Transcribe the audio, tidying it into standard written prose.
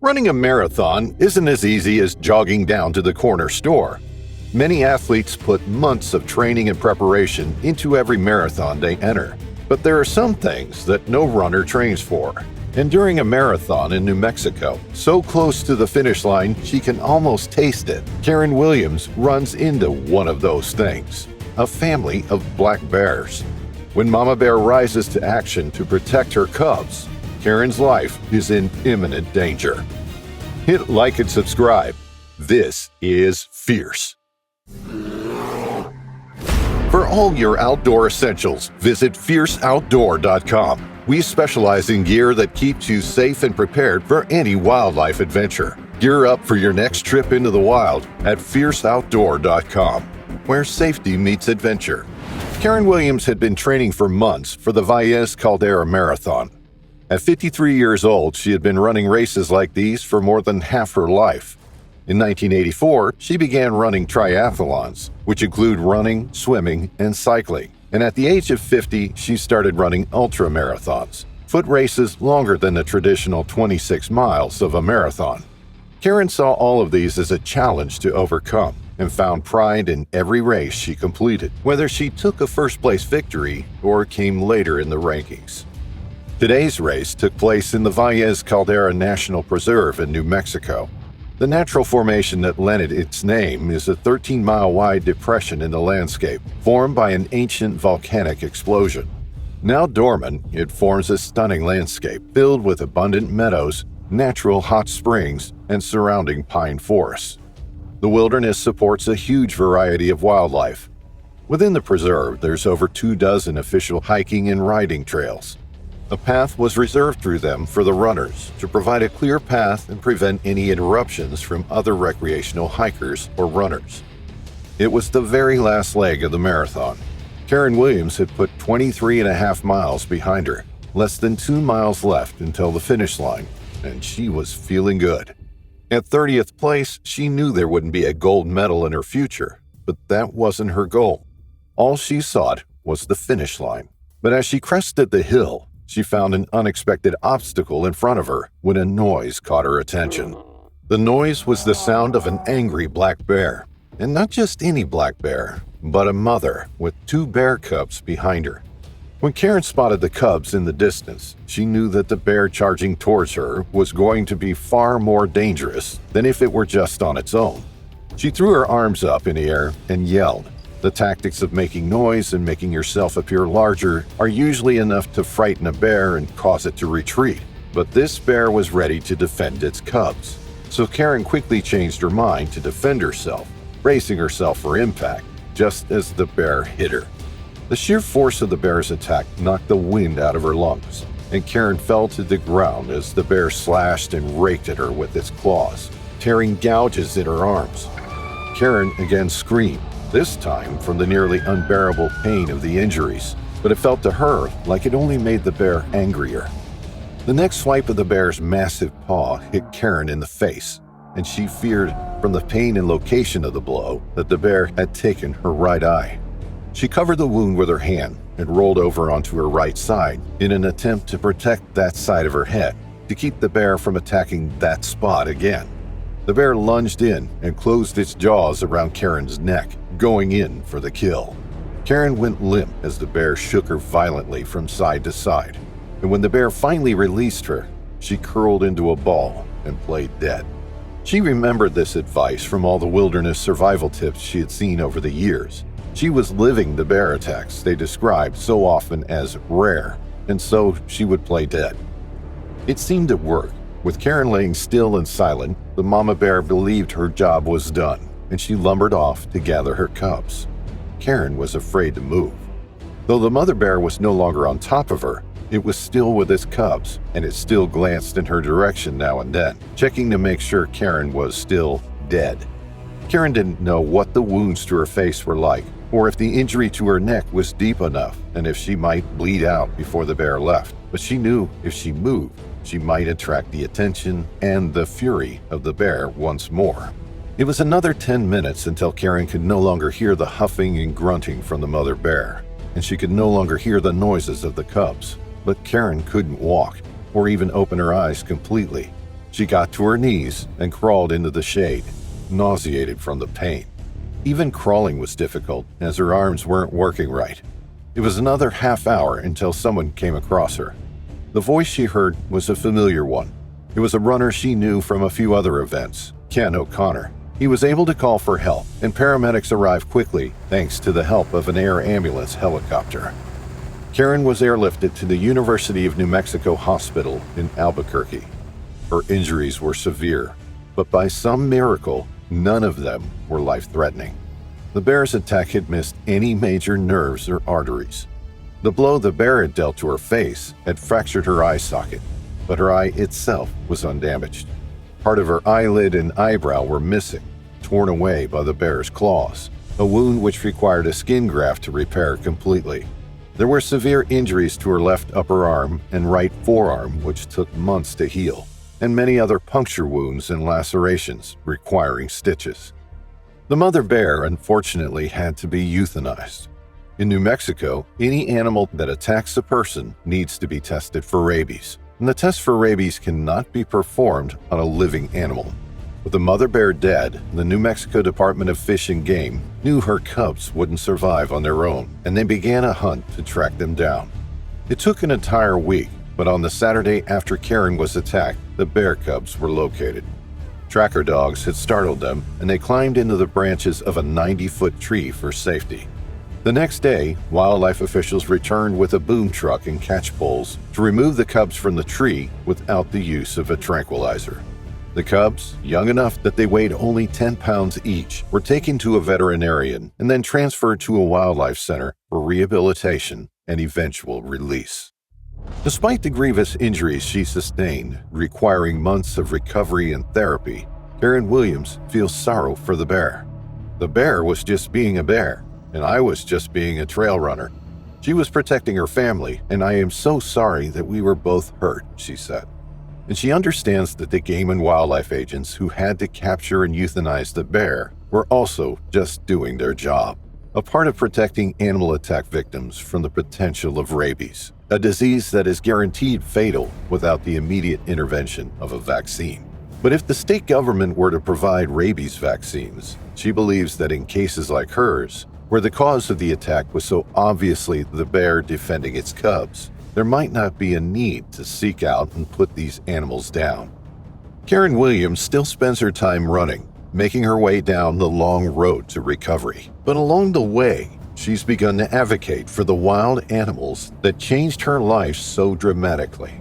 Running a marathon isn't as easy as jogging down to the corner store. Many athletes put months of training and preparation into every marathon they enter. But there are some things that no runner trains for. And during a marathon in New Mexico, so close to the finish line she can almost taste it, Karen Williams runs into one of those things: a family of black bears. When Mama Bear rises to action to protect her cubs, Karen's life is in imminent danger. Hit like and subscribe. This is Fierce. For all your outdoor essentials, visit fierceoutdoor.com. We specialize in gear that keeps you safe and prepared for any wildlife adventure. Gear up for your next trip into the wild at fierceoutdoor.com, where safety meets adventure. Karen Williams had been training for months for the Valles Caldera Marathon. At 53 years old, she had been running races like these for more than half her life. In 1984, she began running triathlons, which include running, swimming, and cycling. And at the age of 50, she started running ultramarathons, foot races longer than the traditional 26 miles of a marathon. Karen saw all of these as a challenge to overcome and found pride in every race she completed, whether she took a first-place victory or came later in the rankings. Today's race took place in the Valles Caldera National Preserve in New Mexico. The natural formation that lent it its name is a 13-mile-wide depression in the landscape, formed by an ancient volcanic explosion. Now dormant, it forms a stunning landscape filled with abundant meadows, natural hot springs, and surrounding pine forests. The wilderness supports a huge variety of wildlife. Within the preserve, there's over 24 official hiking and riding trails. A path was reserved through them for the runners to provide a clear path and prevent any interruptions from other recreational hikers or runners. It was the very last leg of the marathon. Karen Williams had put 23.5 miles behind her, less than 2 miles left until the finish line, and she was feeling good. At 30th place, she knew there wouldn't be a gold medal in her future, but that wasn't her goal. All she sought was the finish line. But as she crested the hill, she found an unexpected obstacle in front of her when a noise caught her attention. The noise was the sound of an angry black bear, and not just any black bear, but a mother with 2 bear cubs behind her. When Karen spotted the cubs in the distance, she knew that the bear charging towards her was going to be far more dangerous than if it were just on its own. She threw her arms up in the air and yelled. The tactics of making noise and making yourself appear larger are usually enough to frighten a bear and cause it to retreat, but this bear was ready to defend its cubs. So Karen quickly changed her mind to defend herself, bracing herself for impact, just as the bear hit her. The sheer force of the bear's attack knocked the wind out of her lungs, and Karen fell to the ground as the bear slashed and raked at her with its claws, tearing gouges in her arms. Karen again screamed, this time from the nearly unbearable pain of the injuries, but it felt to her like it only made the bear angrier. The next swipe of the bear's massive paw hit Karen in the face, and she feared from the pain and location of the blow that the bear had taken her right eye. She covered the wound with her hand and rolled over onto her right side in an attempt to protect that side of her head, to keep the bear from attacking that spot again. The bear lunged in and closed its jaws around Karen's neck, going in for the kill. Karen went limp as the bear shook her violently from side to side, and when the bear finally released her, she curled into a ball and played dead. She remembered this advice from all the wilderness survival tips she had seen over the years. She was living the bear attacks they described so often as rare, and so she would play dead. It seemed to work. With Karen laying still and silent, the mama bear believed her job was done, and she lumbered off to gather her cubs. Karen was afraid to move. Though the mother bear was no longer on top of her, it was still with its cubs, and it still glanced in her direction now and then, checking to make sure Karen was still dead. Karen didn't know what the wounds to her face were like, or if the injury to her neck was deep enough, and if she might bleed out before the bear left. But she knew if she moved, she might attract the attention and the fury of the bear once more. It was another 10 minutes until Karen could no longer hear the huffing and grunting from the mother bear, and she could no longer hear the noises of the cubs. But Karen couldn't walk, or even open her eyes completely. She got to her knees and crawled into the shade, nauseated from the pain. Even crawling was difficult as her arms weren't working right. It was another half hour until someone came across her. The voice she heard was a familiar one. It was a runner she knew from a few other events, Ken O'Connor. He was able to call for help, and paramedics arrived quickly thanks to the help of an air ambulance helicopter. Karen was airlifted to the University of New Mexico Hospital in Albuquerque. Her injuries were severe, but by some miracle, none of them were life-threatening. The bear's attack had missed any major nerves or arteries. The blow the bear had dealt to her face had fractured her eye socket, but her eye itself was undamaged. Part of her eyelid and eyebrow were missing, torn away by the bear's claws, a wound which required a skin graft to repair completely. There were severe injuries to her left upper arm and right forearm which took months to heal, and many other puncture wounds and lacerations requiring stitches. The mother bear unfortunately had to be euthanized. In New Mexico, any animal that attacks a person needs to be tested for rabies, and the test for rabies cannot be performed on a living animal. With the mother bear dead, the New Mexico Department of Fish and Game knew her cubs wouldn't survive on their own, and they began a hunt to track them down. It took an entire week, but on the Saturday after Karen was attacked, the bear cubs were located. Tracker dogs had startled them, and they climbed into the branches of a 90-foot tree for safety. The next day, wildlife officials returned with a boom truck and catch poles to remove the cubs from the tree without the use of a tranquilizer. The cubs, young enough that they weighed only 10 pounds each, were taken to a veterinarian and then transferred to a wildlife center for rehabilitation and eventual release. Despite the grievous injuries she sustained, requiring months of recovery and therapy, Karen Williams feels sorrow for the bear. The bear was just being a bear, and I was just being a trail runner. She was protecting her family, and I am so sorry that we were both hurt, she said. And she understands that the game and wildlife agents who had to capture and euthanize the bear were also just doing their job, a part of protecting animal attack victims from the potential of rabies, a disease that is guaranteed fatal without the immediate intervention of a vaccine. But if the state government were to provide rabies vaccines, she believes that in cases like hers, where the cause of the attack was so obviously the bear defending its cubs, there might not be a need to seek out and put these animals down. Karen Williams still spends her time running, making her way down the long road to recovery. But along the way, she's begun to advocate for the wild animals that changed her life so dramatically.